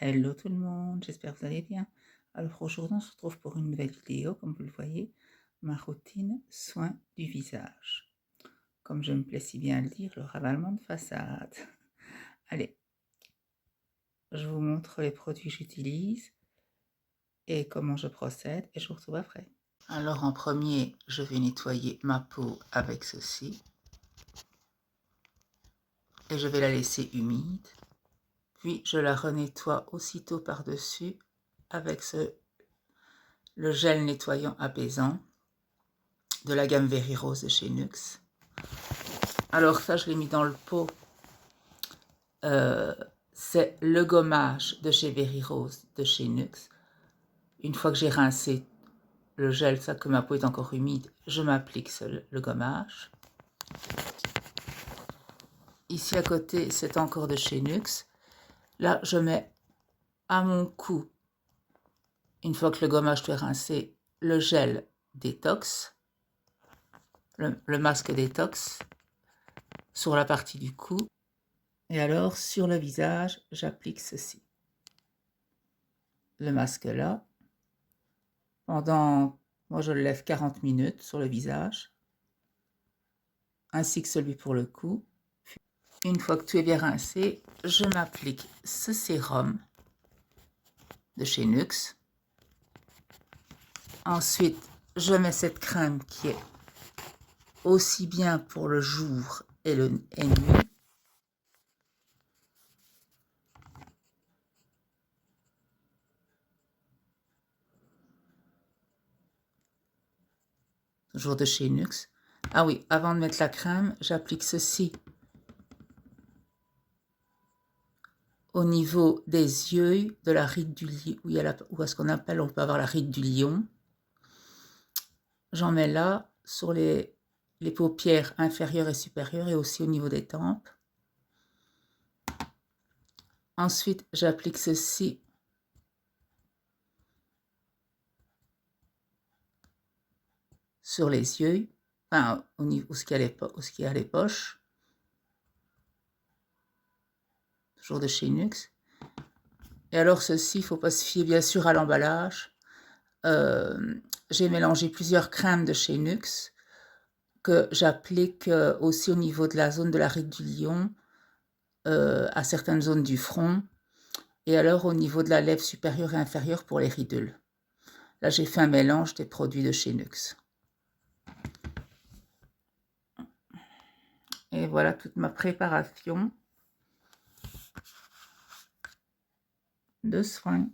Hello tout le monde, j'espère que vous allez bien. Alors aujourd'hui on se retrouve pour une nouvelle vidéo, comme vous le voyez, ma routine soin du visage. Comme je me plais si bien à le dire, le ravalement de façade. Allez, je vous montre les produits que j'utilise et comment je procède et je vous retrouve après. Alors en premier, je vais nettoyer ma peau avec ceci et je vais la laisser humide. Puis je la renettoie aussitôt par-dessus avec le gel nettoyant apaisant de la gamme Very Rose de chez Nuxe. Alors ça, je l'ai mis dans le pot. C'est le gommage de chez Very Rose de chez Nuxe. Une fois que j'ai rincé le gel, ça que ma peau est encore humide, je m'applique le gommage. Ici à côté, c'est encore de chez Nuxe. Là, je mets à mon cou, une fois que le gommage est rincé, le gel détox, le masque détox sur la partie du cou. Et alors, sur le visage, j'applique ceci. Le masque là. Pendant, moi je le lève 40 minutes sur le visage. Ainsi que celui pour le cou. Une fois que tout est bien rincé, je m'applique ce sérum de chez Nuxe. Ensuite, je mets cette crème qui est aussi bien pour le jour et nuit. Toujours de chez Nuxe. Ah oui, avant de mettre la crème, j'applique ceci au niveau des yeux, de la ride du lion, où est-ce qu'on appelle, on peut avoir la ride du lion. J'en mets là, sur les paupières inférieures et supérieures, et aussi au niveau des tempes. Ensuite, j'applique ceci sur les yeux, enfin, au niveau où ce qu'il y a les poches. Toujours de chez Nuxe. Et alors ceci, il ne faut pas se fier bien sûr à l'emballage. J'ai mélangé plusieurs crèmes de chez Nuxe que j'applique aussi au niveau de la zone de la ride du lion, à certaines zones du front, et alors au niveau de la lèvre supérieure et inférieure pour les ridules. Là, j'ai fait un mélange des produits de chez Nuxe. Et voilà toute ma préparation de soins.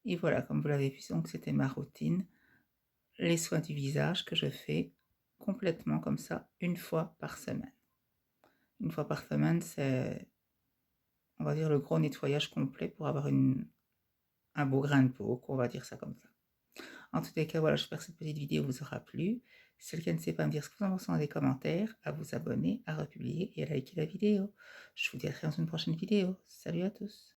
Et voilà, comme vous l'avez vu, donc c'était ma routine, les soins du visage que je fais complètement comme ça, une fois par semaine. Une fois par semaine, c'est, on va dire, le gros nettoyage complet pour avoir un beau grain de peau, on va dire ça comme ça. En tous les cas, voilà, j'espère que cette petite vidéo vous aura plu. Si c'est le cas, n'hésitez pas à me dire ce que vous en pensez dans les commentaires, à vous abonner, à republier et à liker la vidéo. Je vous dis à très dans une prochaine vidéo. Salut à tous!